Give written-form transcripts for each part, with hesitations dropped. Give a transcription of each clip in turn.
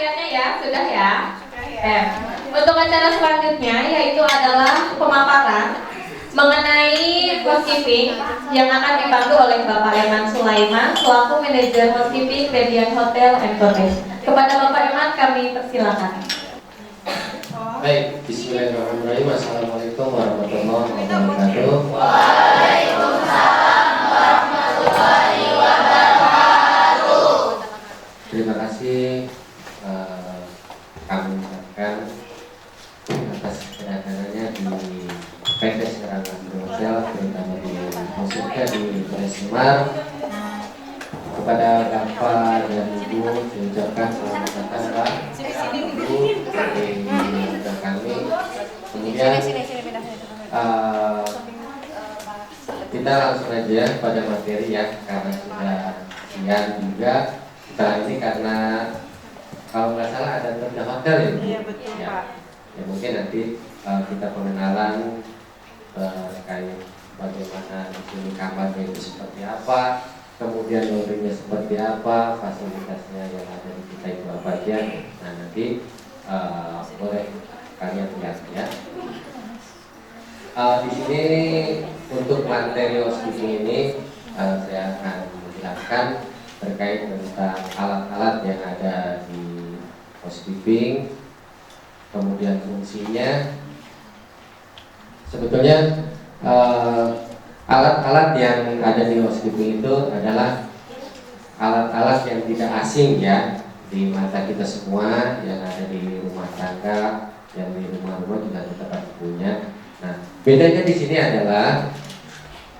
lihatnya ya, sudah ya. Untuk acara selanjutnya yaitu adalah pemaparan mengenai housekeeping yang akan dibantu oleh Bapak Eman Sulaiman selaku manajer housekeeping Radiant Hotel and Cottage. Kepada Bapak Eman kami persilakan. Baik, bismillahirrahmanirrahim. Assalamualaikum warahmatullahi wabarakatuh. Waalaikumsalam warahmatullahi wabarakatuh. Terima kasih kami ucapkan atas kedatangannya di PT Serangan Hotel, terutama di khususnya di Semar. Kepada Bapak dan Ibu diucapkan selamat datang Pak, Ibu di hotel kami. Kemudian kita langsung aja pada materi ya, karena sudah siang juga. Setelah ini karena kalau nggak salah ada tenda hotel ya. Iya betul ya. Pak. Ya mungkin nanti kita pengenalan terkait bagaimana di sini kamarnya itu seperti apa, kemudian laundrynya seperti apa, fasilitasnya yang ada di kita itu apa aja. Nah nanti boleh kalian lihat ya. Di sini untuk materi housekeeping ini saya akan menjelaskan terkait tentang alat-alat yang ada di housekeeping, kemudian fungsinya. Sebetulnya alat-alat yang ada di housekeeping itu adalah alat-alat yang tidak asing ya di mata kita semua, yang ada di rumah tangga, yang di rumah-rumah juga kita pasti punya. Nah, bedanya di sini adalah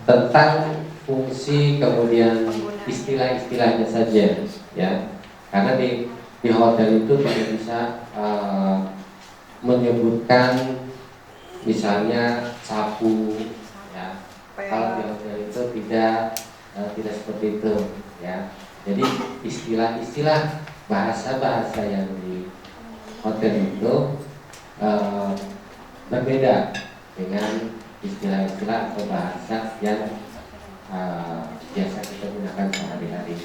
tentang fungsi kemudian istilah-istilahnya saja ya. Karena di hotel itu tidak bisa menyebutkan misalnya sapu ya. Kalau di hotel itu tidak seperti itu ya. Jadi istilah-istilah bahasa-bahasa yang di hotel itu berbeda dengan istilah-istilah atau bahasa yang biasa kita gunakan sehari-hari.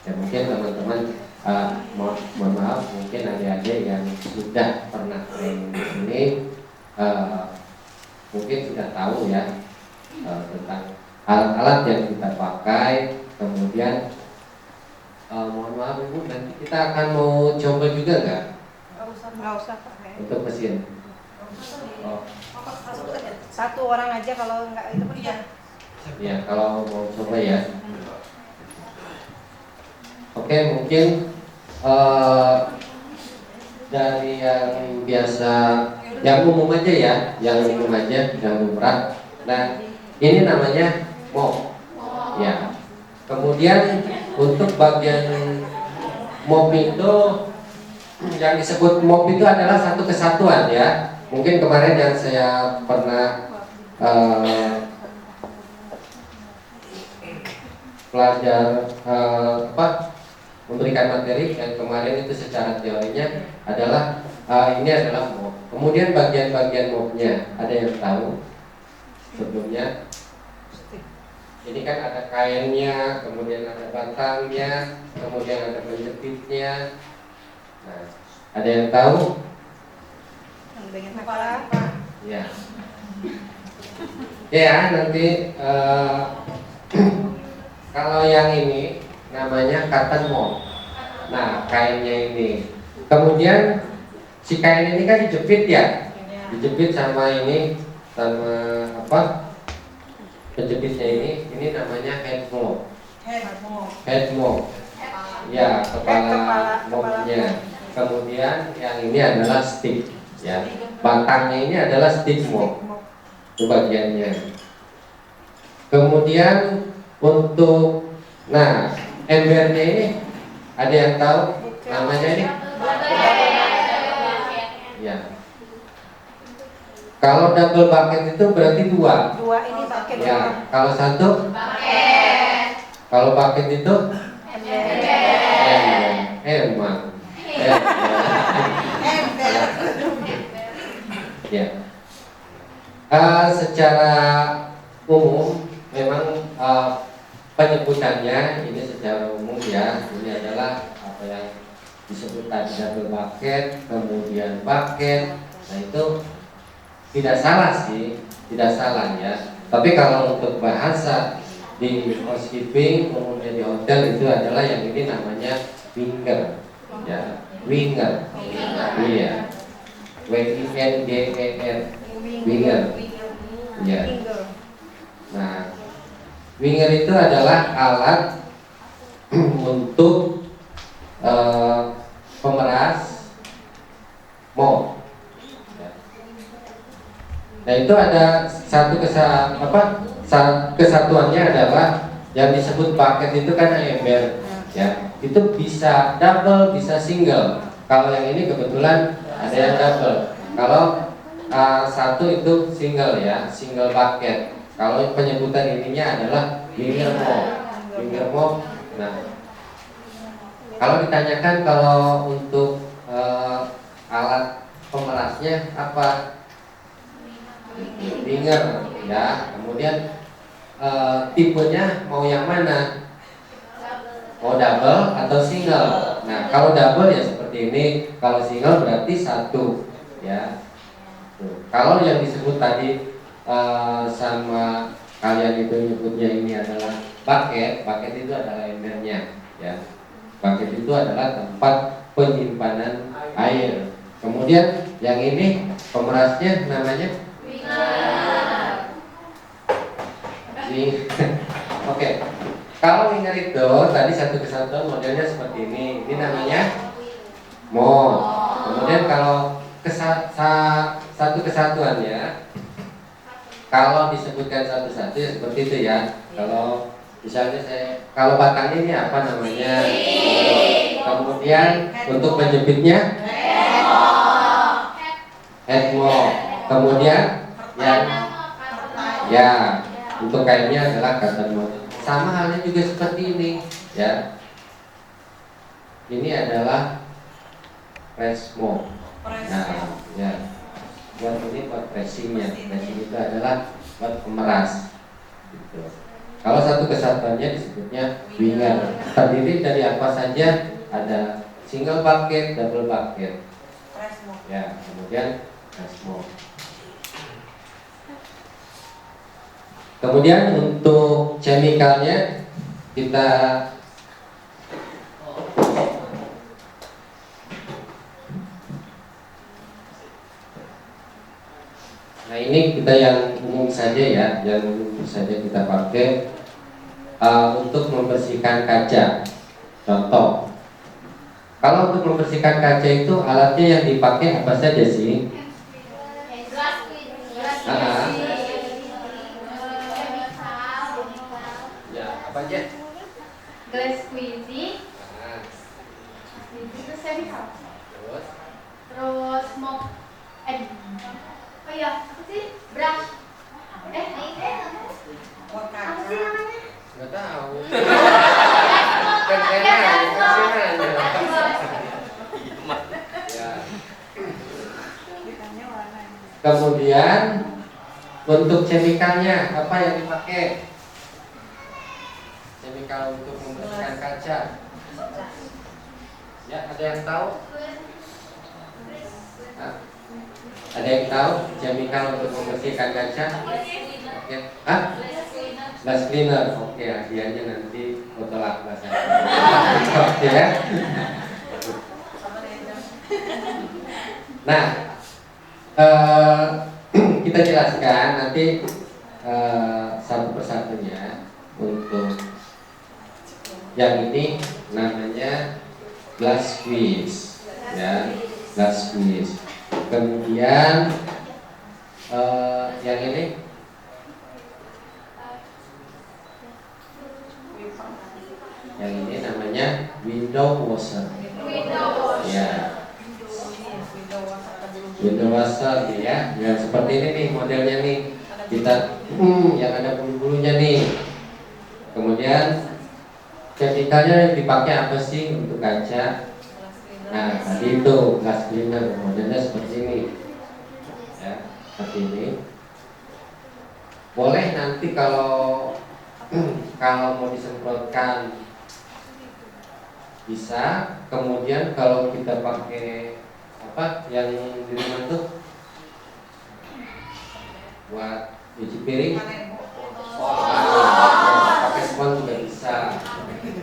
Dan mungkin teman-teman mohon maaf, mungkin adik-adik yang sudah pernah training di sini mungkin sudah tahu ya tentang alat-alat yang kita pakai. Kemudian mohon maaf Ibu, nanti kita akan mau coba juga nggak? Nggak usah Pak. Untuk mesin. Oh. Satu orang aja, kalau nggak itu pun ya. Ya, kalau mau coba ya. Oke, mungkin dari yang biasa, yang umum aja ya, yang umum aja, yang lumrah. Nah, ini namanya mop. Ya. Kemudian untuk bagian mop itu, yang disebut mop itu adalah satu kesatuan ya. Mungkin kemarin yang saya pernah pelajar memberikan materi yang kemarin itu secara teorinya adalah ini adalah mop. Kemudian bagian-bagian mopnya ada yang tahu sebelumnya? Ini kan ada kainnya, kemudian ada batangnya, kemudian ada penjepitnya. Nah, ada yang tahu? Yang bagian kepala. Ya. Ya, nanti kalau yang ini namanya cotton mop. Nah, kainnya ini. Kemudian si kain ini kan dijepit ya. Dijepit sama ini, sama apa? Penjepitnya ini namanya head mop. Head mop. Ya, kepala mopnya. Kemudian yang ini adalah stick ya. Batangnya ini adalah stick mop. Itu bagiannya. Kemudian untuk embernya ini ada yang tahu namanya ini? Ya. Kalau double bucket itu berarti dua. Dua ini pakai Ya. Kalau satu? Kalau bucket itu? Emang. Ya. Secara umum memang penyebutannya ini secara umum ya, ini adalah apa yang disebut tadi double bucket, kemudian bucket. Nah itu tidak salah sih, tidak salah ya. Tapi kalau untuk bahasa di housekeeping kemudian di hotel itu adalah yang ini namanya winger, ya, winger, iya, WINGER, winger, ya. Nah, winger itu adalah alat untuk pemeras mop. Nah itu ada kesatuannya adalah yang disebut bucket itu kan ember, ya. Itu bisa double, bisa single. Kalau yang ini kebetulan ada yang double. Kalau satu itu single ya, single bucket. Kalau penyebutan ininya adalah winger mop, winger mop. Nah, kalau ditanyakan kalau untuk alat pemerasnya apa? Winger ya. Kemudian tipenya mau yang mana? Mau double atau single? Nah, kalau double ya seperti ini. Kalau single berarti satu ya. Tuh. Kalau yang disebut tadi sama kalian itu nyebutnya ini adalah bucket. Bucket itu adalah embernya ya. Bucket itu adalah tempat penyimpanan air. Kemudian yang ini pemerasnya namanya Oke. Kalau winger itu tadi satu kesatuan modelnya seperti ini. Ini namanya mop. Kemudian kalau satu kesatuannya, kalau disebutkan satu-satu ya seperti itu ya. Kalau misalnya kalau batangnya ini apa namanya? Kemudian untuk menjepitnya head mop. Kemudian yang ya untuk kainnya adalah cotton mop. Sama halnya juga seperti ini ya. Ini adalah press mop. Nah, ya. Buat ini buat pressingnya. Pressing itu adalah buat pemeras. Gitu. Kalau satu kesatuannya disebutnya winger. Terdiri dari apa saja? Ada single bucket, double bucket. Ya, kemudian press mop. Kemudian untuk chemicalnya kita nah ini kita yang umum saja ya, yang umum saja kita pakai untuk membersihkan kaca. Contoh, kalau untuk membersihkan kaca itu alatnya yang dipakai apa saja sih? Apa aja? Glass squeezy, itu chemical. Terus mop, oh iya, apa sih? Brush. Apa sih namanya? Nggak tahu. Ya. Kemudian untuk chemicalnya apa yang dipakai? Chemical untuk membersihkan kaca. Ya, ada yang tahu? Hah? Ada yang tahu chemical untuk membersihkan kaca? Oke. Hah? Glass cleaner. Oke, hadiahnya nanti botol akbar. Oke ya. Nah, kita jelaskan nanti satu persatunya. Untuk yang ini namanya glass squeeze ya, glass squeeze. Kemudian yang ini namanya window washer ya, window washer ya. Ya seperti ini nih modelnya nih, kita yang ada bulu-bulunya nih. Kemudian chemicalnya yang dipakai apa sih untuk kaca? Nah, tadi itu glass cleaner, modelnya seperti ini, ya, seperti ini. Boleh nanti kalau mau disemprotkan bisa. Kemudian kalau kita pakai apa yang di rumah tuh buat cuci piring, pakai spons juga bisa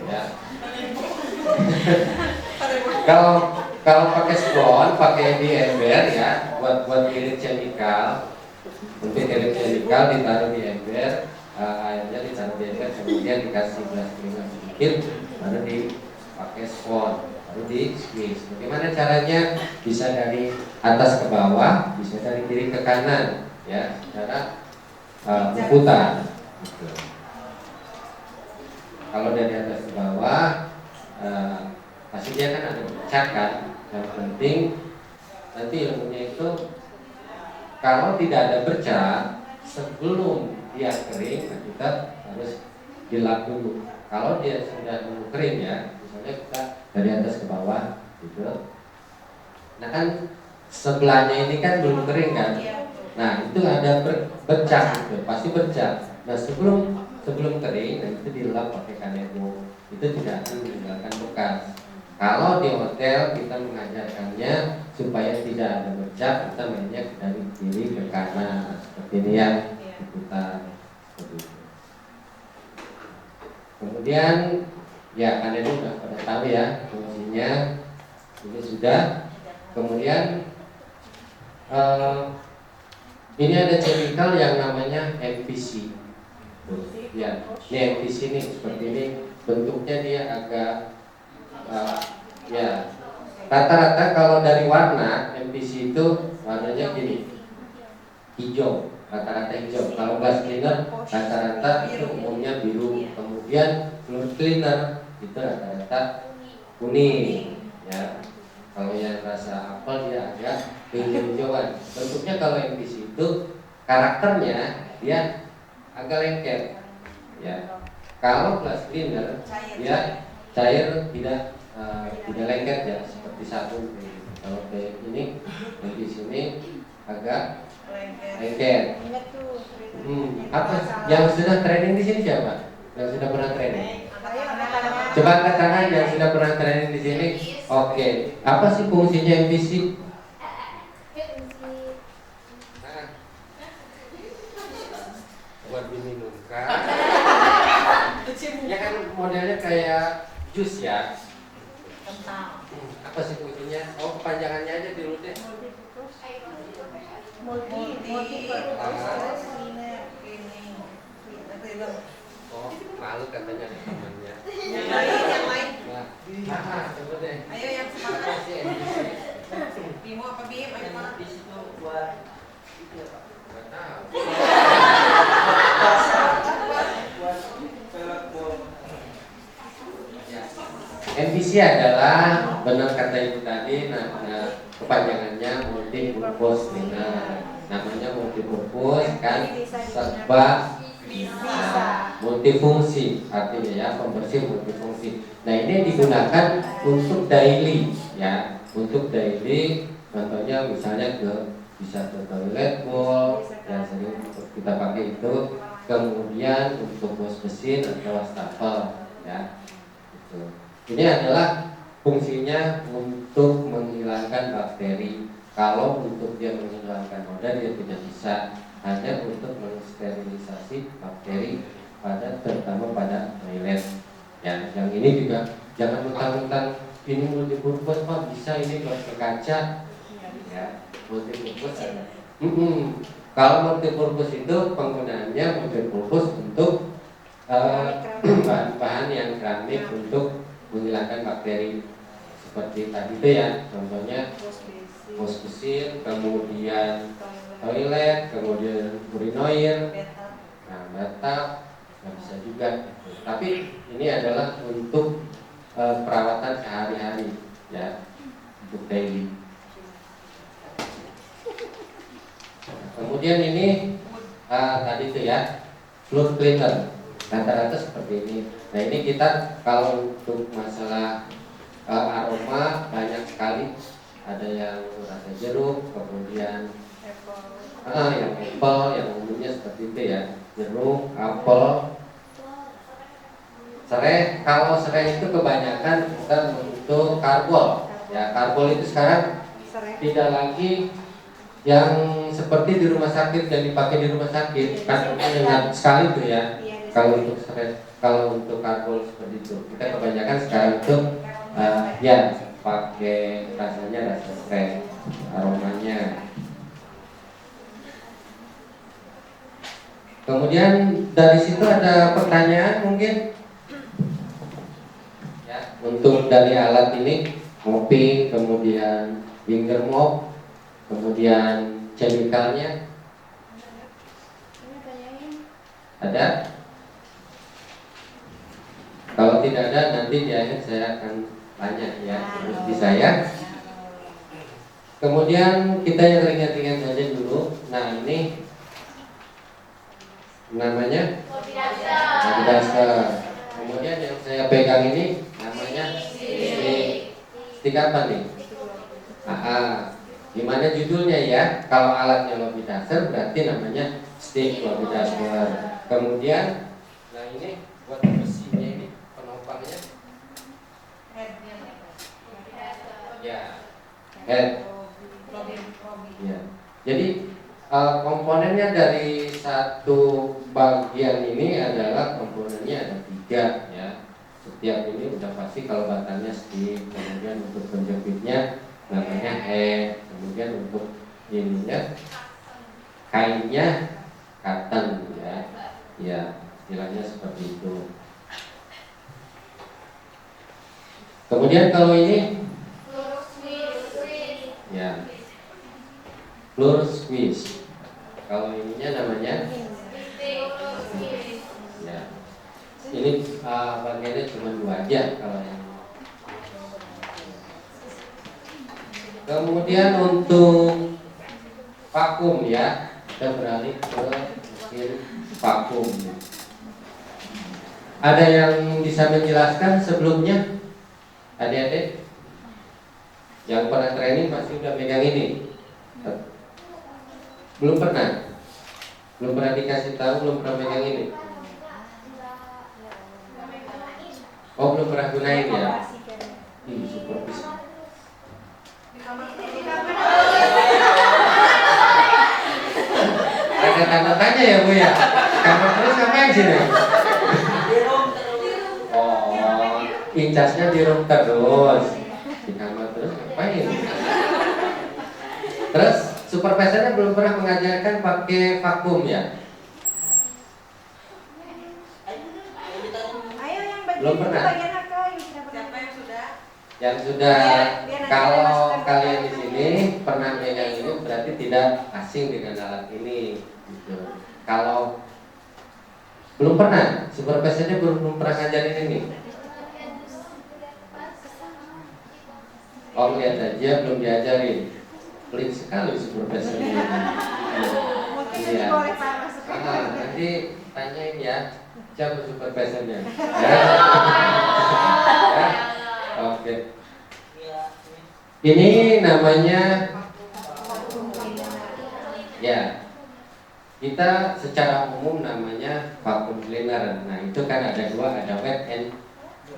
ya. Kalau pakai spons, pakai di ember ya, buat irit chemical. Untuk irit chemical ditaruh di ember, airnya ditaruh di ember, kemudian dikasih gelas keringat sedikit, baru dipakai spons, baru di squeeze. Bagaimana caranya? Bisa dari atas ke bawah, bisa dari kiri ke kanan, ya, secara uputan. Gitu. Kalau dari atas ke bawah, hasilnya kan ada bercak kan. Yang penting nanti ilmunya itu kalau tidak ada bercak sebelum dia kering, nah kita harus dilap dulu. Kalau dia sudah kering ya, misalnya kita dari atas ke bawah gitu. Nah kan sebelahnya ini kan belum kering kan. Nah itu ada bercak gitu, pasti bercak. Nah sebelum kering, nah itu dilap pakai kanebo. Itu tidak akan meninggalkan bekas. Kalau di hotel kita mengajarkannya supaya tidak ada bercak, kita mainnya dari kiri ke kanan seperti ini ya, diputar seperti itu. Kemudian ya kalian sudah pada tahu ya fungsinya, ini sudah. Kemudian ini ada chemical yang namanya MPC. Ya, ini MPC ini seperti ini, bentuknya dia agak ya rata-rata kalau dari warna MPC itu warnanya gini, hijau, rata-rata hijau. Kalau glass cleaner rata-rata itu umumnya biru. Kemudian floor cleaner itu rata-rata kuning ya. Kalau yang rasa apel dia agak hijau-hijauan. Bentuknya kalau MPC itu karakternya dia agak lengket ya. Kalau glass cleaner dia cair, tidak lengket ya, seperti sabun. Kalau kayak ini di sini agak lengket. Apa yang sudah training di sini siapa? Yang sudah pernah training? Coba angkat tangan yang sudah pernah training di sini. Oke. Apa sih fungsinya MPC? Buat diminumkan. Ya kan modelnya kayak jus ya. Apa sih fungsinya? Oh, kepanjangannya aja dulu deh. Oh, malu katanya temannya. Yang lain. Coba deh. Ayo yang semangat. Bimo apa Bim? Ayo Pak. Di situ buat itu ya Pak. Nggak tahu. Buat pelek bol. MPC adalah benar kata ibu tadi, kepanjangannya multipurpose cleaner. Namanya multipurpose kan, serba multifungsi artinya ya, pembersih multifungsi. Nah ini digunakan untuk daily ya, untuk daily. Contohnya misalnya bisa ke toilet bowl yang sering kita pakai itu, kemudian untuk wash mesin atau wastafel ya. Gitu. Ini adalah fungsinya untuk menghilangkan bakteri. Kalau untuk dia menghilangkan noda dia tidak bisa, hanya untuk mensterilisasi bakteri terutama pada toilet. Ya, yang ini juga jangan mentang-mentang ini multipurpose Pak, bisa ini buat ke kaca. Ya, multipurpose ada. Kalau multipurpose itu penggunaannya multipurpose untuk bahan-bahan yang keramik untuk menghilangkan bakteri seperti tadi itu ya, contohnya wash mesin, kemudian toilet, kemudian urinoir, nah bathtub, nggak bisa juga. Tapi ini adalah untuk perawatan sehari-hari ya, untuk daily. Kemudian ini tadi itu ya, floor cleaner, rata-rata seperti ini. Nah ini kita kalau untuk masalah aroma banyak sekali. Ada yang rasa jeruk, kemudian yang apel, yang umumnya seperti itu ya, jeruk, apel, Serai, kalau serai itu kebanyakan kita untuk karbol. Ya, karbol itu sekarang Serai. tidak lagi yang seperti di rumah sakit yang dipakai di rumah sakit. Kan ingat sekali tuh ya. Iya, Kalau untuk serai, kalau untuk karbol seperti itu, kita kebanyakan sekarang itu ya pakai rasanya rasa serai, aromanya. Kemudian dari situ ada pertanyaan mungkin ya, untuk dari alat ini mopping, kemudian finger mop, kemudian chemicalnya ada? Kalau tidak ada nanti di akhir saya akan tanya ya, di saya. Kemudian kita yang ringan-ringan saja dulu. Nah ini namanya dasar. Kemudian yang saya pegang ini namanya stick apa nih? Gimana judulnya ya? Kalau alatnya lobidaser berarti namanya stick lobidaser. Kemudian, nah ini buat besinya ini penopangnya. Ya, head. Ya. Jadi komponennya dari satu bagian ini adalah komponennya ada 3 ya. Setiap ini udah pasti kalau batangnya stick, kemudian untuk penjepitnya namanya head, kemudian untuk ininya kainnya cotton ya. Ya, istilahnya seperti itu. Kemudian kalau ini ya floor squeeze. Kalau ininya namanya ya. Ini bagiannya cuma 2 aja kalau yang. Kemudian untuk vakum ya, kita beralih ke mesin vakum. Ada yang bisa menjelaskan sebelumnya? Adik-adik yang pernah training pasti udah megang ini. Belum pernah? Belum pernah dikasih tahu, belum pernah megang ini? Oh, belum pernah gunain ya? Ih, super bisa. Ada tanda tanya ya Bu ya? Kamar terus ngapain sini? Oh, incasnya di room terus. Di kamar terus ngapain? Terus supervisornya belum pernah mengajarkan pakai vakum ya? Ayo yang bagian Belum itu pernah? bagian apa? Siapa yang sudah? Yang sudah, Biar nanti kalau masukkan ke kalian di dalam. sini pernah megang ini berarti tidak asing dengan alat ini. Gitu. Kalau belum pernah, supervisornya belum pernah ngajarin ini. Oh lihat aja belum diajarin. Pelit sekali supervisornya. Mungkin Iya. nanti boleh Pak masukkan. Nanti tanyain ya siapa supervisornya. Ya. Ya. Oke. Ini namanya ya. Kita secara umum namanya vacuum cleaner. Nah, itu kan ada 2, ada wet and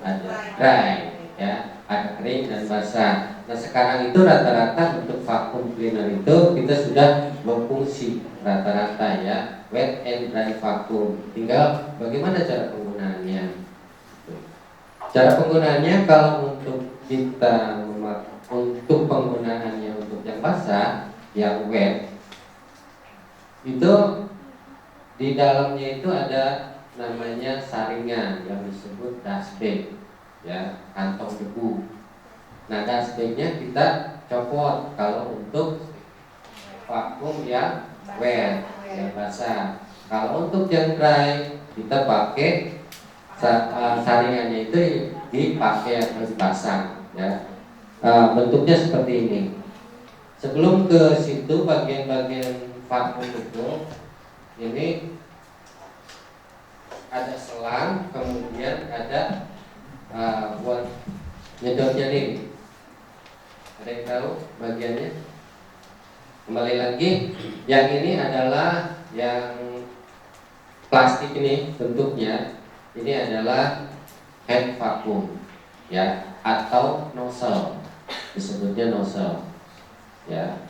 ada dry, ya, ada kering dan basah. Nah, sekarang itu rata-rata untuk vacuum cleaner itu kita sudah berfungsi rata-rata ya, wet and dry vacuum. Tinggal bagaimana cara penggunaannya. Cara penggunaannya kalau untuk kita untuk penggunaannya untuk yang basah, yang wet, itu di dalamnya itu ada namanya saringan yang disebut dust bag, ya, kantong debu. Nah, dust bagnya kita copot kalau untuk vakum yang wet, yang basah. Kalau untuk yang dry kita pakai saringannya itu dipakai atau dipasang, ya. Bentuknya seperti ini. Sebelum ke situ bagian-bagian vakum itu ini ada selang, kemudian ada buat nyedotnya nih. Ada yang tahu bagiannya? Kembali lagi, yang ini adalah yang plastik ini bentuknya. Ini adalah head vacuum, ya, atau nozzle, disebutnya nozzle, ya,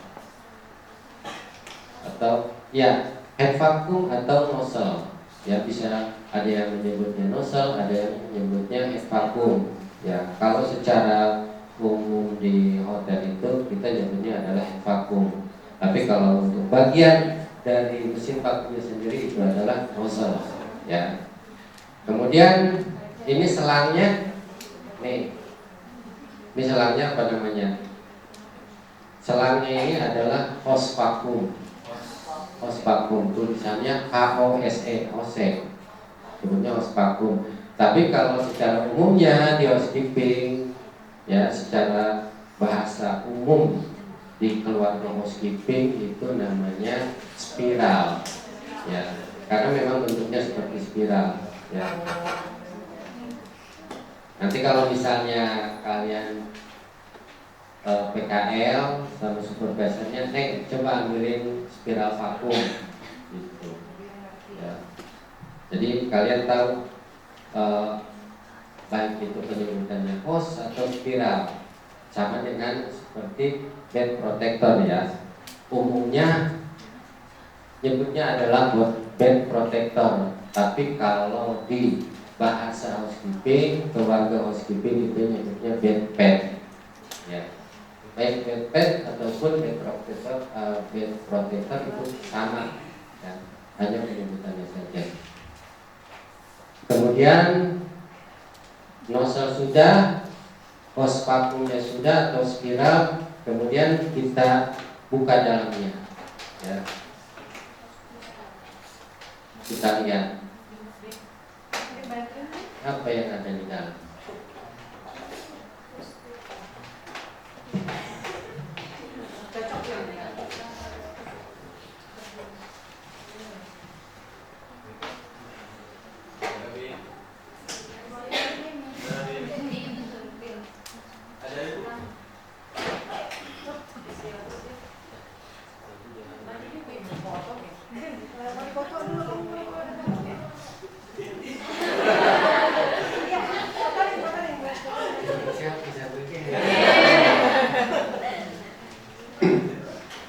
atau ya head vacuum atau nozzle, ya, bisa ada yang menyebutnya nozzle, ada yang menyebutnya head vacuum, ya. Kalau secara umum di hotel itu kita nyebutnya adalah head vacuum, tapi kalau untuk bagian dari mesin vakumnya sendiri itu adalah nozzle, ya. Kemudian ini selangnya, nih, ini selangnya apa namanya? Selangnya ini adalah hose vacuum, hose vacuum, tulisannya HOSE, hose, sebutnya hose vacuum. Tapi kalau secara umumnya di housekeeping, ya, secara bahasa umum di keluarga housekeeping itu namanya spiral, ya, karena memang bentuknya seperti spiral, ya. Nanti kalau misalnya kalian PKL sama supervisornya, coba ambilin spiral vakum, gitu, ya. Jadi kalian tahu baik itu penyebutannya hose atau spiral, sama dengan seperti bed protector, ya. Umumnya nyebutnya adalah bed protector, tapi kalau di bahasa housekeeping, keluarga housekeeping itu nyebutnya bed pad, ya. Baik bed pad ataupun bed protector itu sama, ya, hanya penyebutannya saja. Kemudian nozzle sudah, hose vakumnya sudah atau spiral, kemudian kita buka dalamnya, ya. Kita lihat apa yang ada di dalam.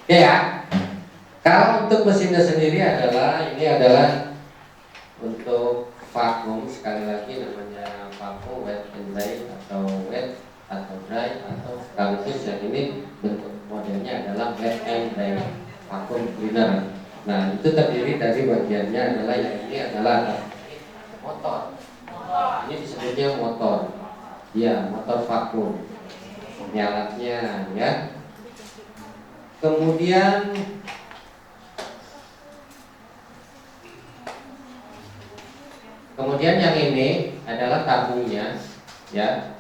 Ya, kalau untuk mesinnya sendiri ini adalah untuk vakum, sekali lagi namanya vakum wet and dry atau wet atau dry, atau sekaligus yang ini bentuk modelnya adalah wet and dry vacuum cleaner. Nah, itu terdiri dari bagiannya adalah yang ini adalah motor. Ini disebutnya motor. Ya, motor vakum. Ini alatnya, ya. Kemudian yang ini adalah tabungnya, ya,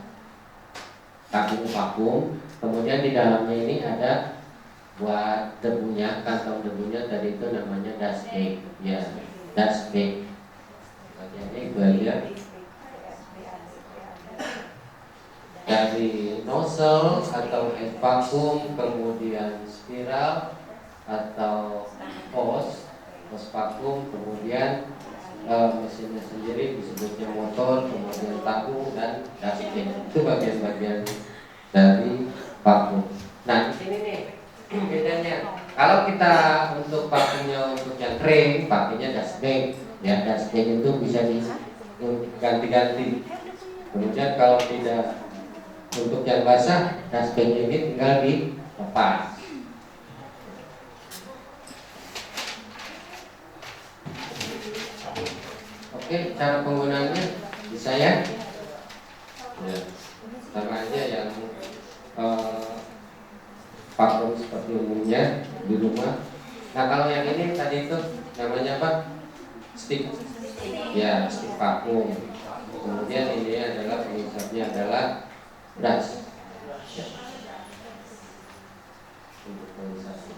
tabung vakum. Kemudian di dalamnya ini ada buat debunya, kantong debunya, tadi itu namanya dust bag, ya, dust bag. Bagiannya itu aja. Dari nozzle atau head vacuum, kemudian spiral atau hose vacuum, kemudian mesinnya sendiri disebutnya motor, kemudian tabung dan dashing. Itu bagian-bagian dari vacuum. Nah, di sini nih bedanya. Kalau kita untuk vacuumnya untuk yang kering pakainya dashing, ya, dashing itu bisa diganti-ganti. Kemudian kalau tidak untuk yang basah, dashing ini tinggal dilepas. Oke, cara penggunaannya bisa, ya. Ya, sama aja yang vakum seperti umumnya di rumah. Nah, kalau yang ini tadi itu namanya apa? Stick. Ya, stick vakum. Kemudian ini adalah pengisapnya adalah brush. Ya. Untuk pengisapnya.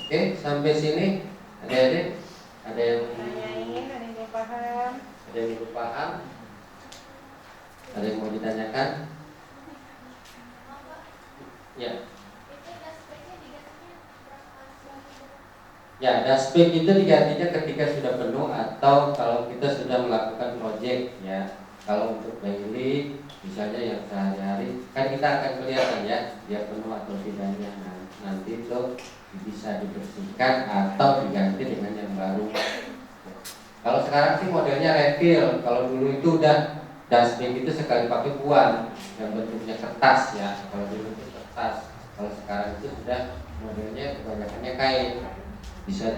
Oke, sampai sini adik-adik ada yang belum paham? Ada yang belum paham? Ada yang mau ditanyakan? Ya. Ya, dashback itu digantinya ketika sudah penuh atau kalau kita sudah melakukan project ya. Kalau untuk daily, misalnya yang sehari-hari, kan kita akan kelihatan ya dia penuh atau tidaknya. Nah, nanti itu bisa dibersihkan atau diganti dengan yang baru. Kalau sekarang sih modelnya refill. Kalau dulu itu udah dashback itu sekali pakai buang yang bentuknya kertas ya. Kalau dulu itu kertas. Kalau sekarang itu sudah modelnya kebanyakannya kain, bisa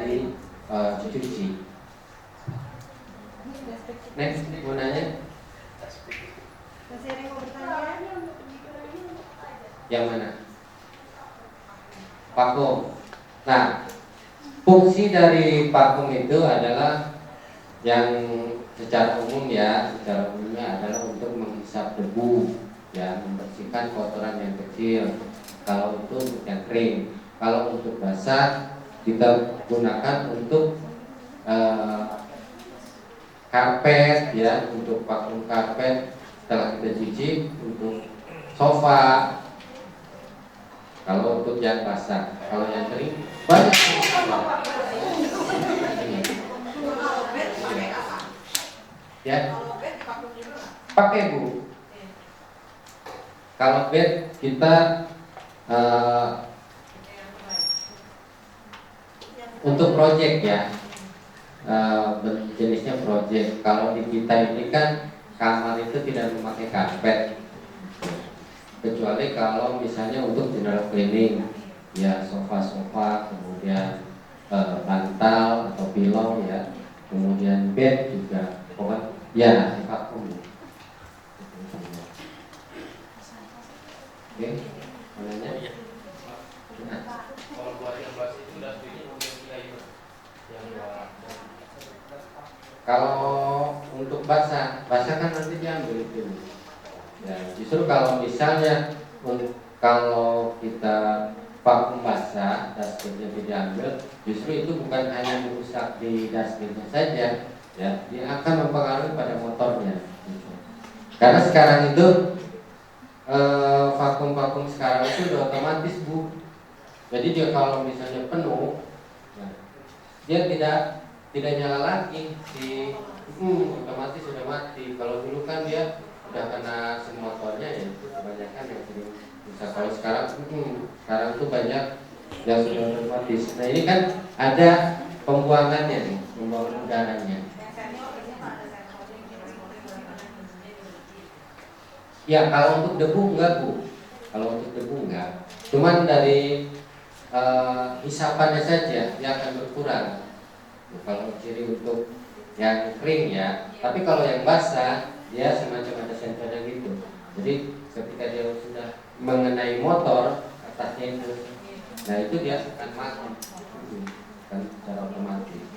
dicuci. Next, mau nanya? Masih ada yang mau bertanya? Yang mana? Vakum. Nah, fungsi dari vakum itu adalah yang secara umum ya, secara umumnya adalah untuk menghisap debu, ya, membersihkan kotoran yang kecil. Kalau itu untuk yang kering, kalau untuk basah kita gunakan untuk karpet, ya, untuk vakum karpet setelah kita cuci, untuk sofa. Kalau untuk yang basah, kalau yang kering banyak. Ya, pakai Bu. Kalau bed kita untuk project ya, jenisnya project. Kalau di kita ini kan kamar itu tidak memakai karpet, kecuali kalau misalnya untuk general cleaning, ya sofa-sofa, kemudian bantal atau pillow ya, kemudian bed juga, pokoknya ya vakum. Oke, mana? Kalau buat yang bahas itu udah setuju mungkin kita Kalau untuk basah kan nanti diambil itu. Ya, justru kalau misalnya kalau kita vakum basah, dashboardnya diambil, justru itu bukan hanya merusak di dashboardnya saja, ya, dia akan mempengaruhi pada motornya. Karena sekarang itu vakum sekarang itu udah otomatis Bu. Jadi dia kalau misalnya penuh, ya, dia tidak nyala lagi, otomatis sudah mati. Kalau dulu kan dia udah kena mesin motornya, ya itu kebanyakan yang sering rusak. Kalau sekarang tuh banyak yang sudah otomatis. Nah ini kan ada pembuangannya nih, pembuangan udaranya. Ya kalau untuk debu enggak Bu, kalau untuk debu enggak. Cuman dari hisapannya saja dia akan berkurang. Kalau ciri untuk yang kering ya, tapi kalau yang basah dia semacam ada sensornya gitu. Jadi ketika dia sudah mengenai motor atasnya itu, nah itu dia akan mati, kan secara otomatis.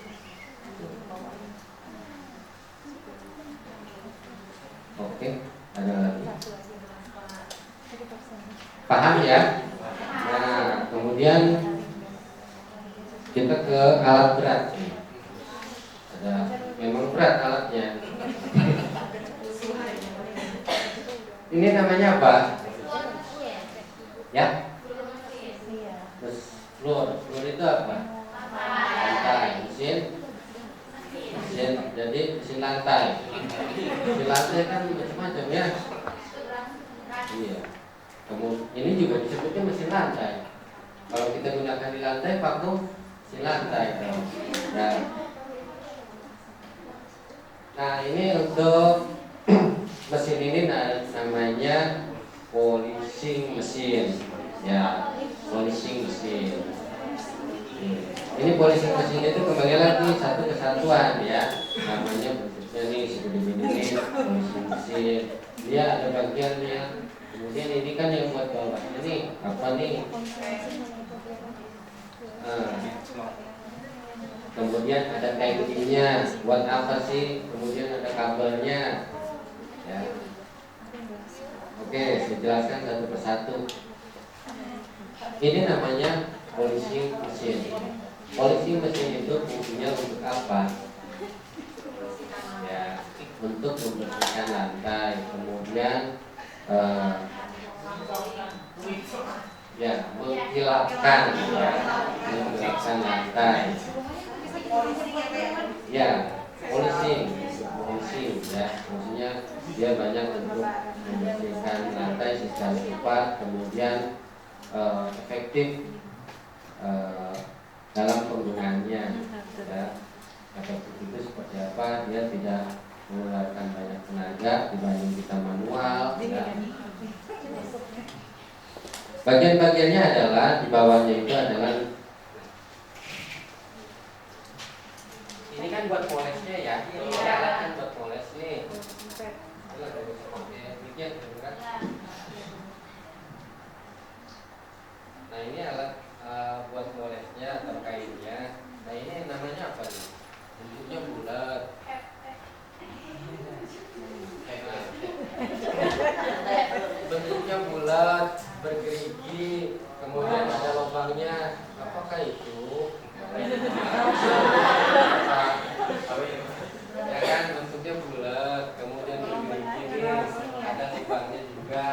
Oke, ada lagi? Paham ya? Nah, kemudian kita ke alat berat. Ada memang berat alatnya. Ini namanya apa? Ya? Floor itu apa? Lantai. Mesin, jadi mesin lantai. Mesin lantai kan macam-macam ya. Iya. Kemudian ini juga disebutnya mesin lantai. Kalau kita gunakan di lantai, vakum mesin lantai. Nah ini untuk mesin ini namanya polishing mesin, ya, polishing mesin. Ini polishing mesin itu kembali lagi satu kesatuan ya, namanya bentuknya nih seperti ini, polishing mesin. Dia ada bagiannya. Kemudian ini kan yang buat bawahnya nih, apa nih? Kemudian ada tankinya, buat apa sih? Kemudian ada kabelnya, ya. Oke, saya jelaskan satu persatu. Ini namanya polishing mesin. Polishing mesin itu fungsinya untuk apa? Ya, untuk membersihkan lantai, kemudian Ya, mengkilapkan lantai. Ya, polishing ya, maksudnya dia banyak untuk membersihkan lantai secara cepat, kemudian efektif dalam penggunaannya. Ya, efektif itu seperti apa? Dia tidak mengeluarkan banyak tenaga dibanding kita manual. Ya. Bagian-bagiannya adalah di bawahnya itu adalah ini kan buat polesnya ya. Ini alat kan buat poles nih. Nah ini alat buat polesnya atau kainnya. Nah ini namanya apa nih? Bentuknya bulat. Bentuknya bulat, bergerigi, kemudian ada lubangnya. Apakah itu? Ya kan, bentuknya bulat, kemudian bergerigi, ada lubangnya juga.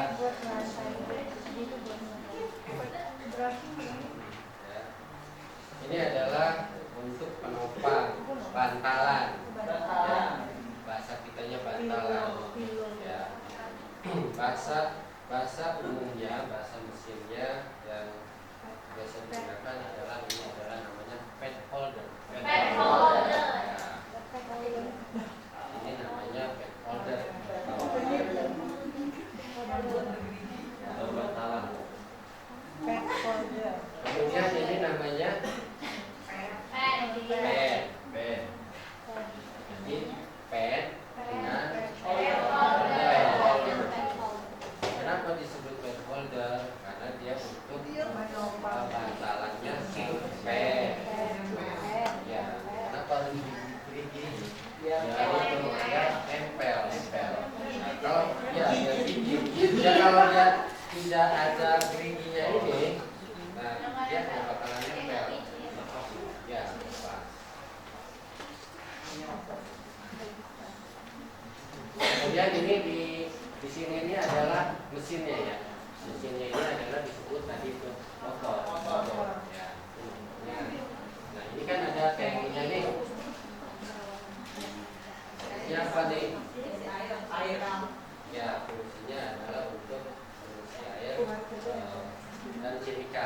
Ya. Ini adalah untuk penopang, bantalan. Ya. Bahasa kitanya bantalan. Ya. Bahasa umumnya, bahasa mesinnya yang biasa digunakan adalah ini adalah namanya pad holder. Pad holder. Ya. Ini namanya pad holder. Atau bantalan. Kemudian ini namanya pad. Jadi pad dengan holder. Kenapa disebut pad holder? Karena dia untuk bantalannya pad. Ya, kenapa harus gerigi? Ya, itu ada tempel. Nah, kalau ya gerigi, ya kalau dia tidak ada geriginya ini, nah dia tidak bakalan nempel. Ya, pas. Kemudian ini di sini ini adalah mesinnya ya. Mesinnya ini adalah disebut tadi itu motor. Ya. Nah ini kan ada tankinya nih. Ini apa nih? Air. Ya fungsinya adalah untuk mengisi air dan kimia.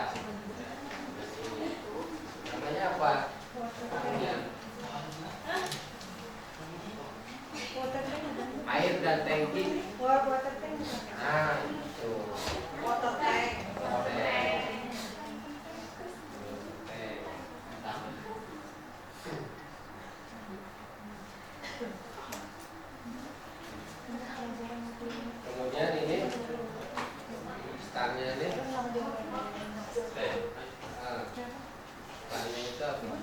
Namanya apa? Air dan tangki. Nah, itu. Water tank. Kemudian ini startnya ini. Startnya itu apa?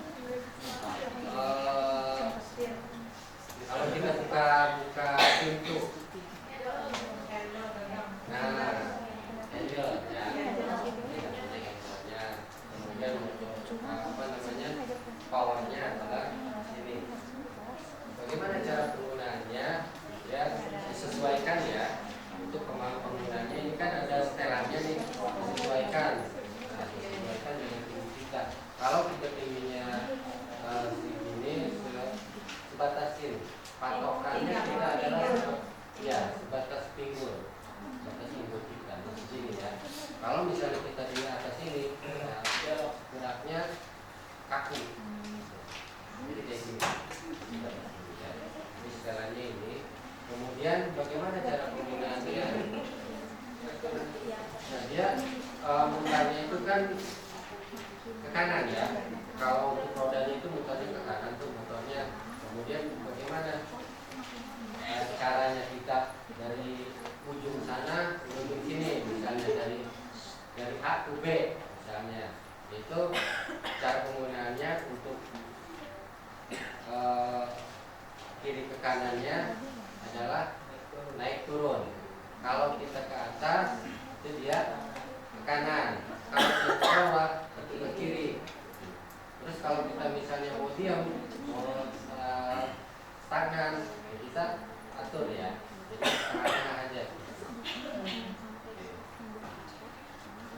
Kalau kita buka pintu, nah, handle ya, kemudian untuk apa namanya powernya adalah sini. Bagaimana cara penggunaannya? Ya disesuaikan ya. Untuk kemampuan penggunaannya ini kan ada setelannya nih, disesuaikan. Nah, disesuaikan dengan tinggi kita. Kalau kita tingginya segini, sebatasin. Patokannya kita adalah ya sebatas pinggul kita di sini ya. Kalau misalnya kita di atas ini, nah, geraknya kaku. Jadi kayak gini. Ini setelannya ini. Kemudian bagaimana cara penggunaannya? Nah dia mutarnya itu kan ke kanan ya. Kalau untuk rodanya itu mutarnya ke kanan tuh motornya. Kemudian bagaimana caranya kita dari ujung sana ke ujung sini, misalnya dari A ke B misalnya, itu cara penggunaannya untuk kiri ke kanannya adalah naik turun. Kalau kita ke atas itu dia ke kanan, kalau kita ke bawah itu ke kiri. Terus kalau kita misalnya mau diam, mau stagnan, ya kita atur ya. Jadi tengah-tengah aja.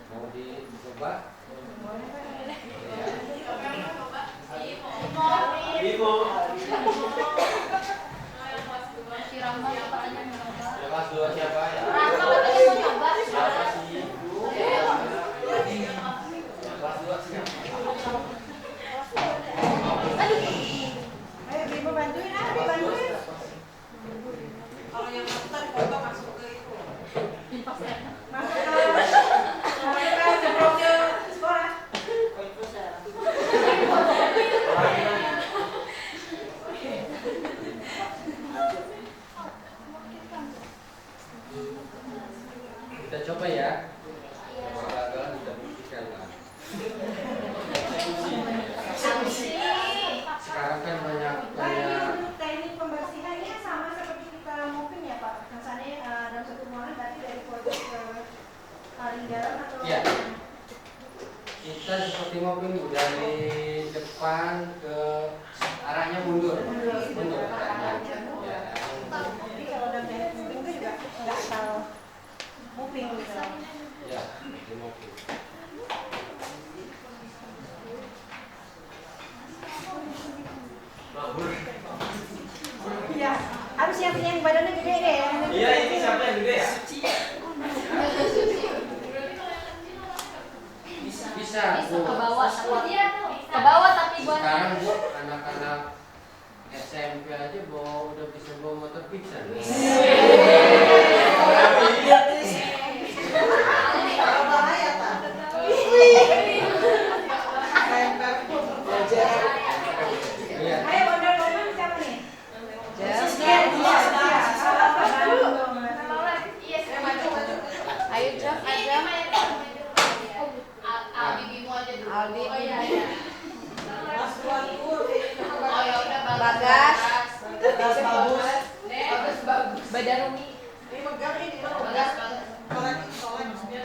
Mau di coba. Ibu. Si Rama katanya mau nyoba. Ya kelas 2 siapa ya? Rama katanya mau nyoba. Siapa sih? Kelas 2 siapa? Ayo ibu bantuin, dibantuin. Kalau yang daftar foto masuk ke itu. Masuk ke seprofil sekolah. Kita coba ya. Olahraga kita buktikan lah. Sekarang kan banyak Untuk teknik pembersihannya sama seperti kita mopping ya Pak. Misalnya dalam satu ruangan berarti dari pojok ke paling dalam atau Iya. Kita seperti mobil dari depan ke arahnya mundur. Mundur. Ya. Tapi kalau dalam teknik mopping itu juga nggak asal mopping gitu. Ya, di mobil. Iya, harus yang badannya gede deh. Iya, ini siapa yang gede ya? Bisa. Bisa Bu. ke bawah tapi ke bawah tapi buat Sekarang Bu, anak-anak SMP aja udah bisa bawa motor pizza. Kalau bahaya tak. Iya. Ayo ondel-ondel siapa nih? Iya, iya sih. Ayo Jam, Ajam. Aldi Bimo aja dulu. Aldi. Oh iya iya. Mas tuanku Oh ya udah Bagas. Bagas bagus. Bagus bagus. Badarumi. Ini megang ini. Bagus bagus. Kolek. Iya,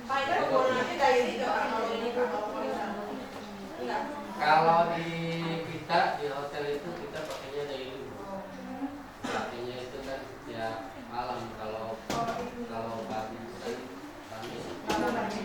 Pak itu penggunaannya kayak gitu. Kalau ini enggak. Kalau di kita di hotel itu kita pakainya daily. Artinya itu kan ya malam kalau pagi kan kami. Karena ini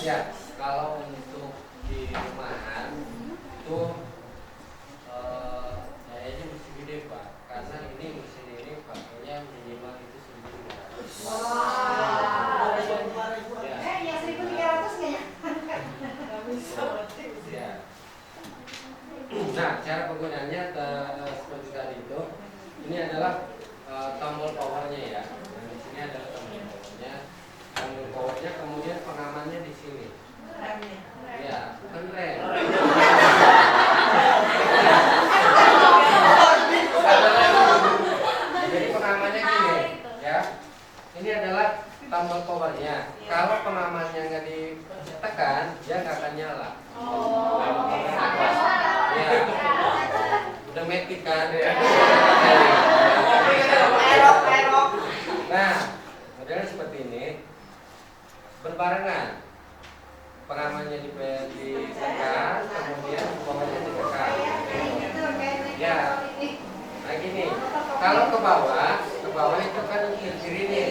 ya kalau untuk di rumahan itu kayaknya mesti gede Pak, karena ini mesin ini pakainya minimal itu 1.000. yang 1.300 kayaknya. Ya. Nah, cara penggunaannya seperti tadi itu, ini adalah tombol powernya ya. Nah, di sini adalah tombol powernya. Tombol powernya kemudian pengamannya di sini. Ya, bukan rem. Jadi pengamannya gini, ya. Ini adalah tombol powernya. Kalau pengamannya nggak ditekan, dia nggak akan nyala. Ya. Udah metik kan. Erok. Nah, modelnya seperti ini. Berbarengan. Pengamannya ditekan, kemudian bawahnya ditekan. Ya. Nah gini, kalau ke bawah itu kan ke kiri nih,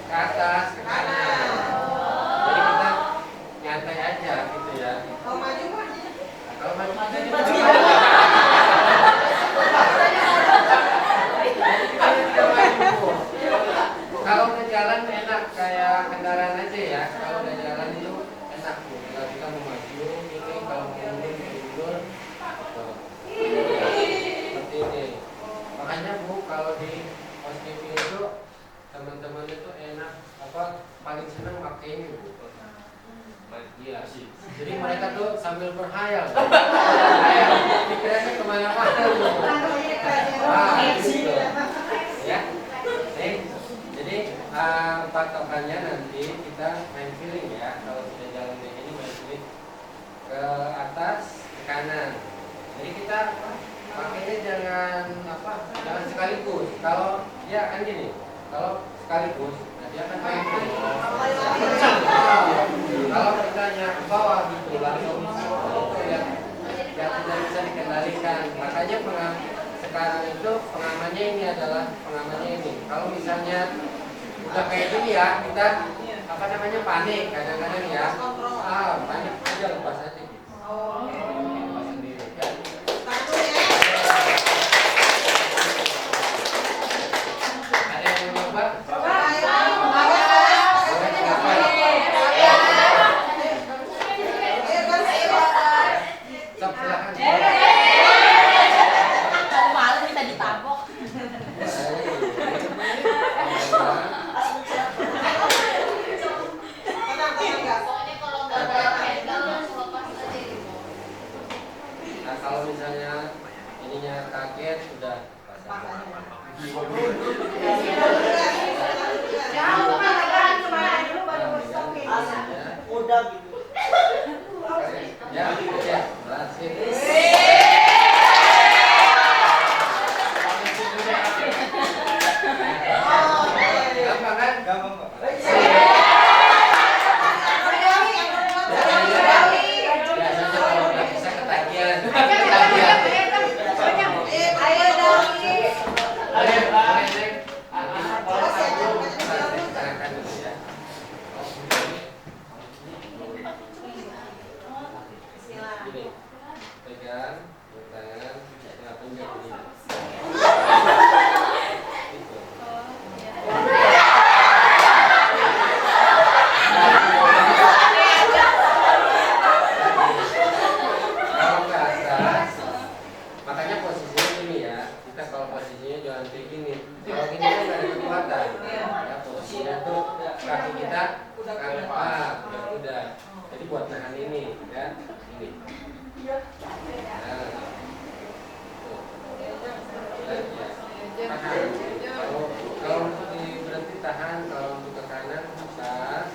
ke atas, ke kanan. Jadi kita nyantai aja gitu ya. Kalau maju mah. Kalau maju kalau udah jalan enak kayak kendaraan aja ya. Kalau udah jalan itu enak tuh. Kalau kita mau maju ini, kalau mau mundur. Seperti ini. Makanya Bu, kalau di housekeeping itu teman-teman itu enak paling senang pakai ini Bu. Iya sih. Jadi mereka tuh sambil berhayal. Pikirannya kemana-mana tuh. Gitu. Ya. Nih, jadi patokannya nanti kita main feeling ya. Kalau sudah jalan kayak gini main feeling ke atas, ke kanan. Jadi kita pakainya jangan sekaligus. Kalau dia kan gini, kalau sekaligus dia akan main feeling. Kalau kita ke bawah gitu langsung itu yang tidak bisa dikendalikan. Makanya sekarang itu pengamannya ini adalah pengamannya ini. Kalau misalnya udah kayak gini ya, kita panik kadang-kadang ya. Panik aja lepas aja gitu. Lepas sendiri kan. Ada yang mau coba? Sok silakan. Malu kita ditabok. Pokoknya kalau nggak ada handle langsung lepas aja gitu. Nah kalau misalnya ininya kaget sudah Udah gitu. ya, berhasil. Gampang kan? Gampang kok. Biasanya kalau nggak bisa ketagihan. Gini, pegang tangan, nah penjat ini. Gitu. Kalau ke atas, makanya posisinya gini ya. Kita kalau posisinya jangan kayak gini. Kalau gini kan nggak ada kekuatan. Ya posisinya tuh kaki kita ke depan, ya udah. Jadi buat nahan ini, ya. Ini. Nah, tahan. Kalau untuk berhenti tahan, kalau untuk ke kanan bisa,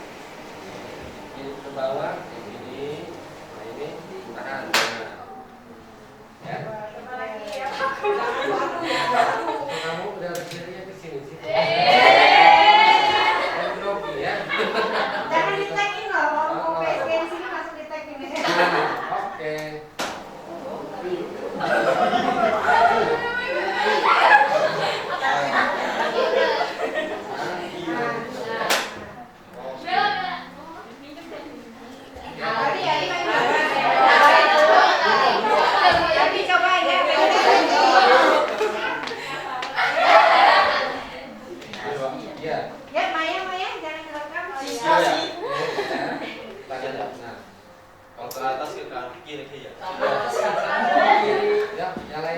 ke bawah kayak gini, nah ini tahan. Nah, ya. Kamu udah berdirinya ke sini sih. Grogi ya. Jangan di-tag-in loh, kalau mau PSG di sini langsung di-tag-in. Oke. Tapi coba ya. Iya. Ya, Maya, jangan direkam. Iya ya. Nah, Kalau ke atas ke kiri ya. ya, yang lain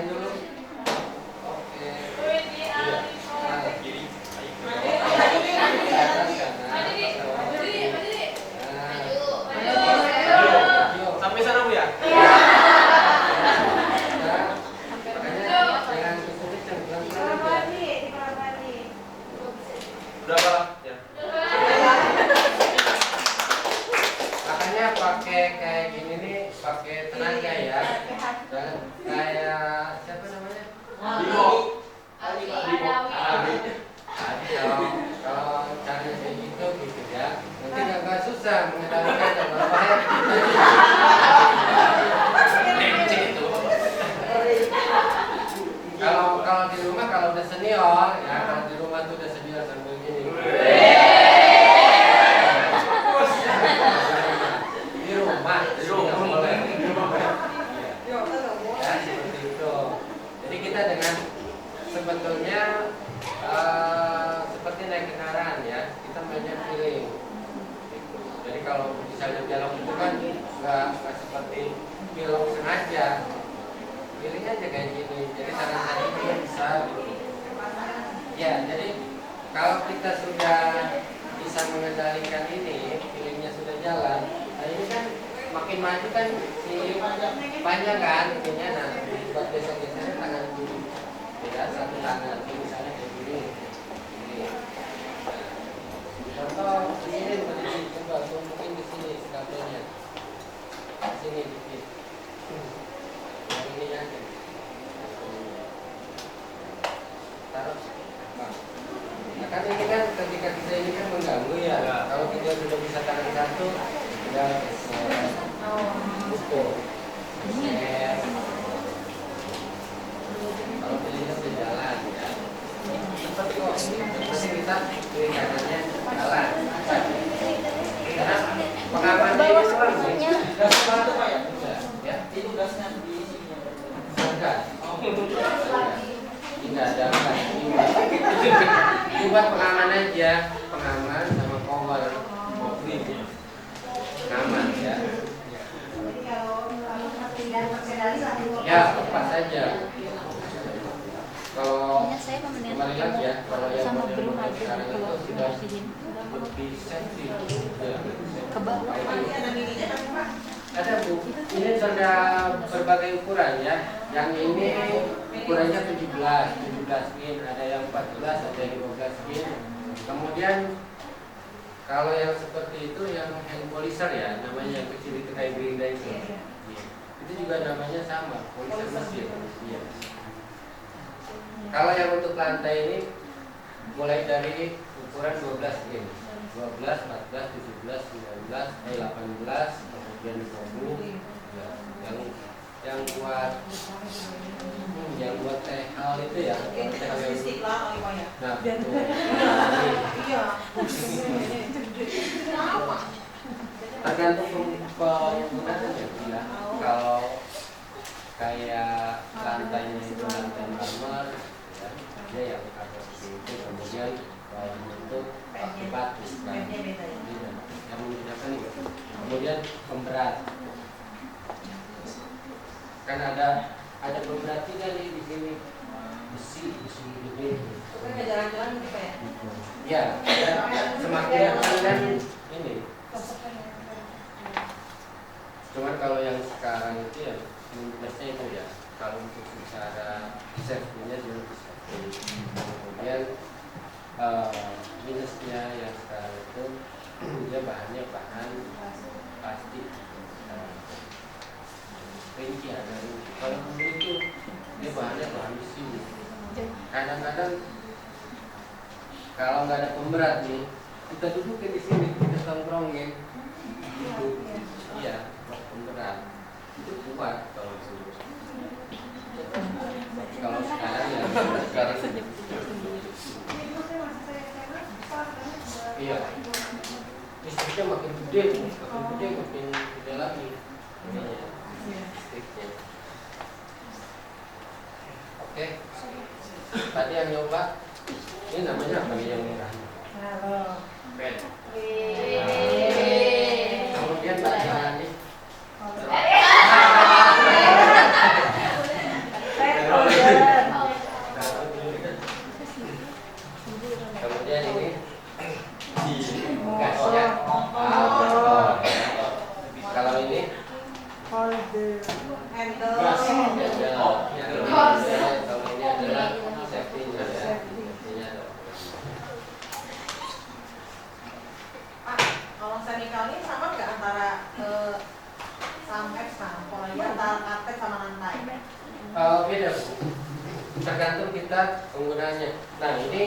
sebetulnya seperti naik kendaraan ya, kita banyak feeling. Gitu. Jadi kalau misalnya belok itu kan nggak seperti belok sengaja, feeling aja kayak gini. Jadi tangan kaki juga bisa. Gitu. Ya, jadi kalau kita sudah bisa mengendalikan ini, feelingnya sudah jalan. Nah ini kan makin maju kan si panjang kan, ininya. Nah, buat besok-besoknya tangan kiri. Beda satu tangan, ini misalnya kayak gini. Ini. Contoh ini berdiri, coba mungkin di sini kabelnya. Di sini dikit. Yang ini aja. Taruh. Nah, kan ini kan ketika kita ini kan mengganggu ya. Kalau kita sudah bisa tangan satu, udah ukur. Kalau pilihnya sudah jalan ya. Seperti kok nanti kita pilih kanannya jalan. Karena pengamannya ini doang sih. Gas itu Pak ya? Ya. Itu gasnya di sini. Enggak. Enggak ada apa. Ini buat pengaman aja, pengaman sama power. Pengaman ya. Jadi kalau tidak terkendali satu. Ya, lepas saja. Kalau Ingat saya pembelian kembali lagi ya, kalau yang sama model belum ada sekarang keluar itu sudah oksigen. lebih safety. Ya. Ke bawah. Ini ada mininya tapi Pak. Ada Bu, ini sudah berbagai ukuran ya. Yang ini ukurannya 17 in, ada yang 14, ada yang 12 in. Kemudian kalau yang seperti itu yang hand polisher ya, namanya yang kecil itu kayak gerinda itu. Itu juga namanya sama, polisher mesin. Iya. Kalau yang untuk lantai ini mulai dari ukuran 12 in. 12, 14, 17, 19, 18, kemudian 20 ya, yang buat teh hal itu ya, Ini teh hal yang istiqlal kali Pak ya. nah betul. Iya. Tergantung penggunaannya ya. Kalau kayak lantainya itu lantai marmer ya, dia yang pakai seperti itu, kemudian bentuk batu kan. Iya, yang menggunakan itu. Kemudian pemberat kan ada pemberat juga nih di sini, besi gede. Itu kan ada jalan-jalan gitu Pak ya. Ya, dan semakin akan kan ini. Cuman kalau yang sekarang itu ya minusnya itu ya, kalau untuk secara safety-nya dia lebih safety. Kemudian minusnya yang sekarang itu dia bahannya bahan plastik. Rinci ada rinci. Kalau dulu itu dia bahannya bahan besi. Kadang-kadang kalau nggak ada pemberat nih, kita dudukin di sini, kita tongkrongin. Duduk. Iya, pemberat. Itu kuat kalau dulu. Kalau sekarang ya sekarang. Iya. Listriknya makin gede lagi. Ininya. Listriknya. Oke. Tadi yang nyoba, ini namanya apa nih yang murah? Bed. Kemudian bahan nih. Kemudian ini gasnya. Kalau ini Handle. gas. Kalau ini adalah safety-nya ya. Safety-nya adalah. Pak, kalau chemical ini sama nggak antara Samex sama polanya antara karpet sama lantai? Beda Bu. Tergantung kita penggunaannya. Nah ini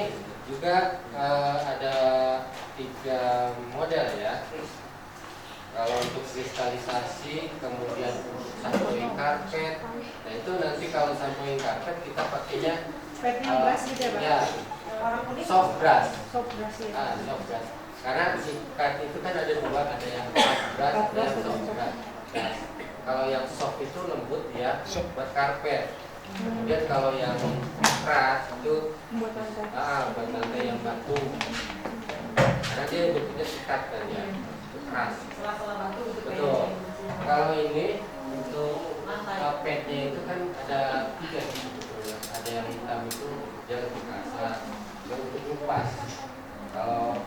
juga ada 3 model ya. Kalau untuk kristalisasi, kemudian sampling karpet. Nah itu nanti kalau sampling karpet kita pakainya Brush gitu ya Pak? ya, Warna kuning? soft brush. Soft brush ya. Soft brush. Karena sikat itu kan ada 2, ada yang hard brush, ada yang soft brush. Nah, kalau yang soft itu lembut ya, buat karpet. Kemudian kalau yang keras itu buat lantai yang batu, karena dia bentuknya sekat kan ya, itu keras. Sela-sela batu gitu. Betul. Kalau ini untuk padnya itu kan ada 3 sebetulnya. Ada yang hitam itu dia lebih kasar, dia untuk kupas. Kalau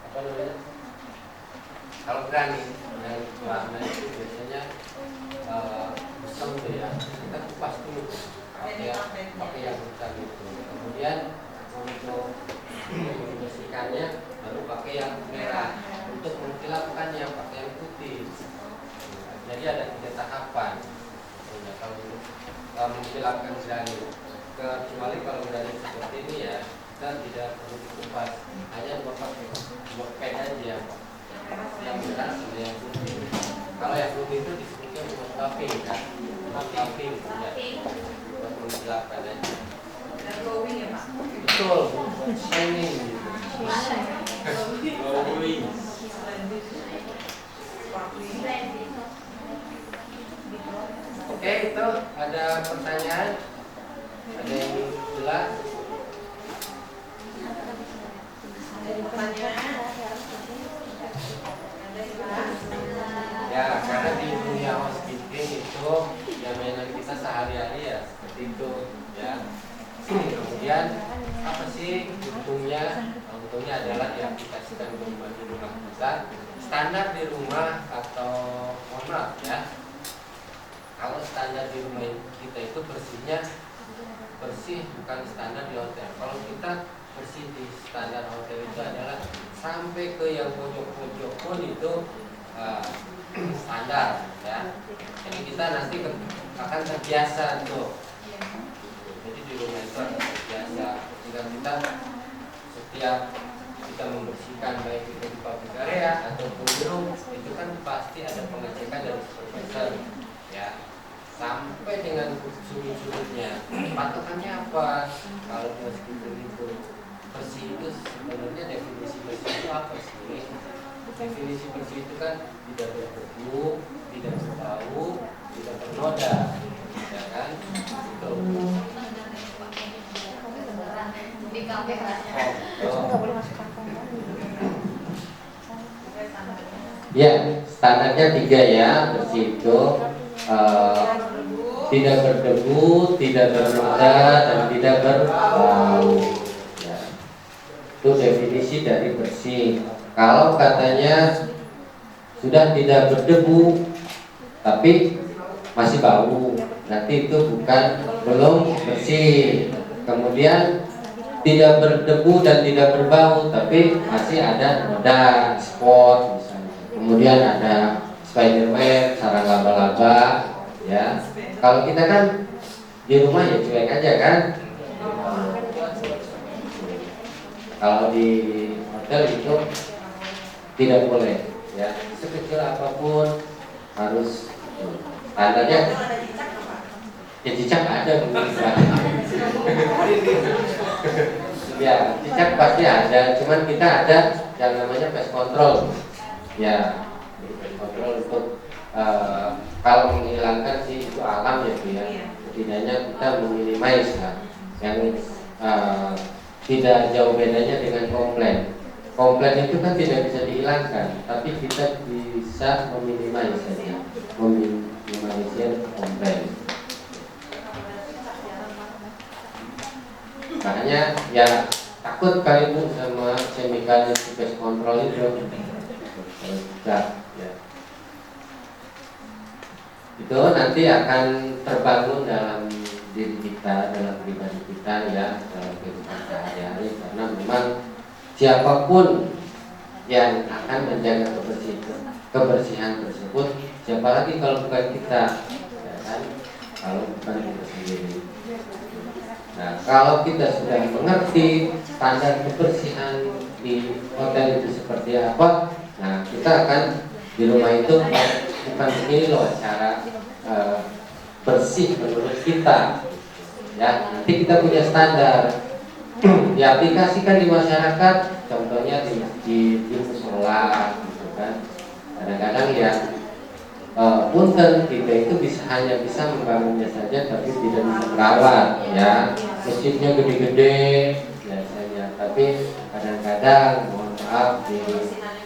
apa namanya? Kalau granit yang warna itu biasanya busem tuh ya, kita kupas dulu pakai yang hitam itu. Kemudian untuk membersihkannya baru pakai yang merah. Untuk mengkilapkannya pakai yang putih. Jadi ada 3 tahapan. Ya, kalau untuk mengkilapkan granit, kecuali kalau granit seperti ini ya, kita tidak perlu dikupas, hanya pakai pad aja. Yang merah sama yang putih. Kalau yang putih itu disebutnya buffing kan? Buffing ya. Buat mengkilapkan aja. Dan glowing ya Pak? Betul, shining gitu. Glowing. Oke, itu ada pertanyaan? Ada yang jelas? Ya, karena di dunia housekeeping itu ya mainan kita sehari-hari ya seperti itu ya. Kemudian apa sih untungnya? Untungnya adalah diaplikasikan berubah di rumah kita. Standar di rumah atau mohon maaf ya. Kalau standar di rumah kita itu bersihnya bersih, bukan standar di hotel. Kalau kita bersih di standar hotel itu adalah sampai ke yang pojok-pojok pun itu standar ya. Jadi kita nanti akan terbiasa tuh. Jadi di rumah itu akan terbiasa. Jika kita setiap kita membersihkan baik itu di public area ataupun di rumah, itu kan pasti ada pengecekan dari supervisor ya. Sampai dengan sudut-sudutnya. Patokannya apa? Kalau housekeeping itu bersih itu sebenarnya definisi bersih itu apa sih? Definisi bersih itu kan tidak berdebu, tidak berbau, tidak bernoda, ya kan? Itu. Di kafe Ya, standarnya 3 ya, bersih itu tidak berdebu, tidak bernoda, dan tidak berbau. Ya. Itu definisi dari bersih. Kalau katanya sudah tidak berdebu, tapi masih bau, nanti itu belum bersih. Kemudian tidak berdebu dan tidak berbau, tapi masih ada noda, spot misalnya. Kemudian ada spiderweb, sarang laba-laba, ya. Kalau kita kan di rumah ya cuek aja kan. Kalau di hotel itu tidak boleh, ya. Sekecil apapun harus standarnya. Ya cicak ada mungkin. Ya cicak pasti ada, cuman kita ada yang namanya pest control. Ya, pest control untuk kalau menghilangkan sih itu alam ya Bu ya. Setidaknya kita meminimais lah. Yang tidak jauh bedanya dengan komplain. Komplain itu kan tidak bisa dihilangkan, tapi kita bisa meminimais saja, meminimalisir komplain. Makanya ya takut kali Bu sama chemical pest control itu. Tidak, ya. Itu nanti akan terbangun dalam diri kita, dalam pribadi kita ya, dalam kehidupan sehari-hari. Karena memang siapapun yang akan menjaga kebersihan tersebut, siapa lagi kalau bukan kita, ya kan? Kalau bukan kita sendiri. Nah, kalau kita sudah mengerti standar kebersihan di hotel itu seperti apa, nah kita akan di rumah itu bukan begini loh cara bersih menurut kita. Ya, nanti kita punya standar. Diaplikasikan di masyarakat, contohnya di masjid, di musola, gitu kan. Kadang-kadang ya punten kita itu hanya bisa membangunnya saja, tapi tidak bisa merawat ya. Masjidnya gede-gede biasanya, tapi kadang-kadang mohon maaf di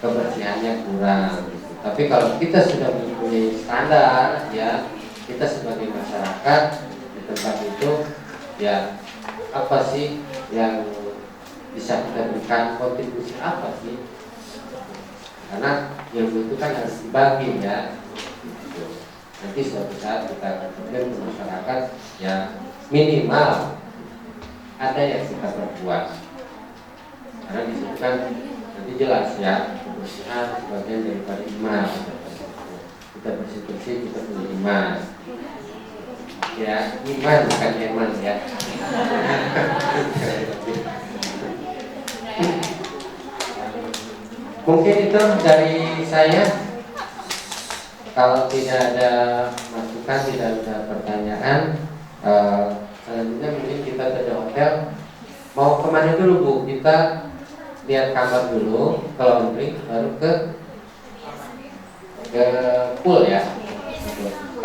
kebersihannya kurang. Tapi kalau kita sudah mempunyai standar ya, kita sebagai masyarakat di tempat itu ya, apa sih yang bisa kita berikan, kontribusi apa sih? Karena ilmu itu kan harus dibagi ya. Nanti suatu saat kita kemudian ke masyarakat ya, minimal ada yang kita perbuat. Karena disitu kan nanti jelas ya, kebersihan sebagian daripada iman. Kita bersih-bersih, kita punya iman. Ya, iman bukan eman ya. Mungkin itu dari saya. Kalau tidak ada masukan, tidak ada pertanyaan, selanjutnya mungkin kita ke hotel. Mau kemana dulu Bu? Kita lihat kamar dulu, ke laundry, baru ke pool ya.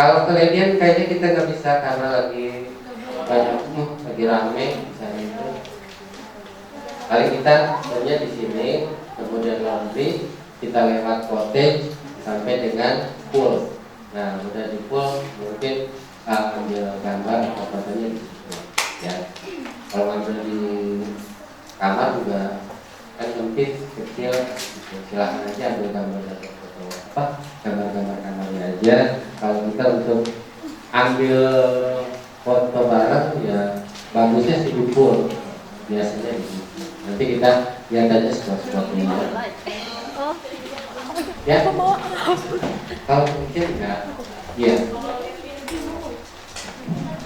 Kalau ke Ledian kayaknya kita nggak bisa karena lagi banyak, lagi rame misalnya itu. Kali kita sebenarnya di sini, kemudian laundry, kita lewat cottage sampai dengan pool. Nah, udah di pool mungkin ambil gambar atau fotonya di situ ya. Kalau ngambil di kamar juga kan sempit, kecil, silahkan aja ambil gambar atau foto apa, gambar-gambar kamarnya aja. Kalau kita untuk ambil foto bareng ya, bagusnya sih di pool biasanya di situ. Nanti kita lihat aja spot-spotnya ya. Kalau mungkin enggak, ya.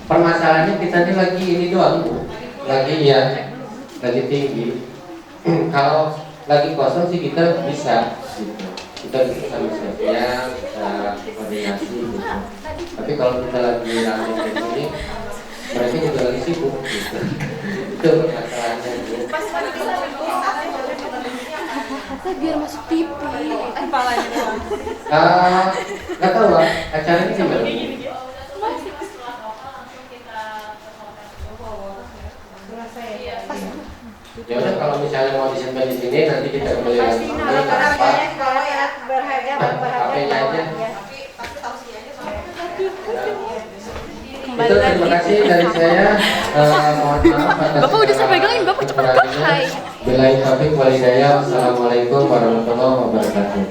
Permasalahannya kita ini lagi ini doang, lagi ya, lagi tinggi. Kalau lagi kosong sih kita bisa, gitu. Kita bisa sama chefnya, bisa koordinasi, gitu. Tapi kalau kita lagi rame kayak gini, mereka juga lagi sibuk, gitu. Itu masalahnya. Gitu. Biar masuk TV. Kepalanya doang. Nggak tahu lah, acaranya gimana? Ya udah, kalau misalnya mau disimpan di sini, nanti kita kembali lagi. Pasti barang-barangnya dibawa ya, berharga, barang-barangnya HP-nya dibawa. aja. Ya. Tapi tausiahnya soalnya. Itu terima kasih dari saya. Mohon maaf atas Bapak udah saya pegangin, Bapak cepat kekurangannya. pakai. Billahi taufiq wal hidayah. Wassalamualaikum warahmatullahi wabarakatuh.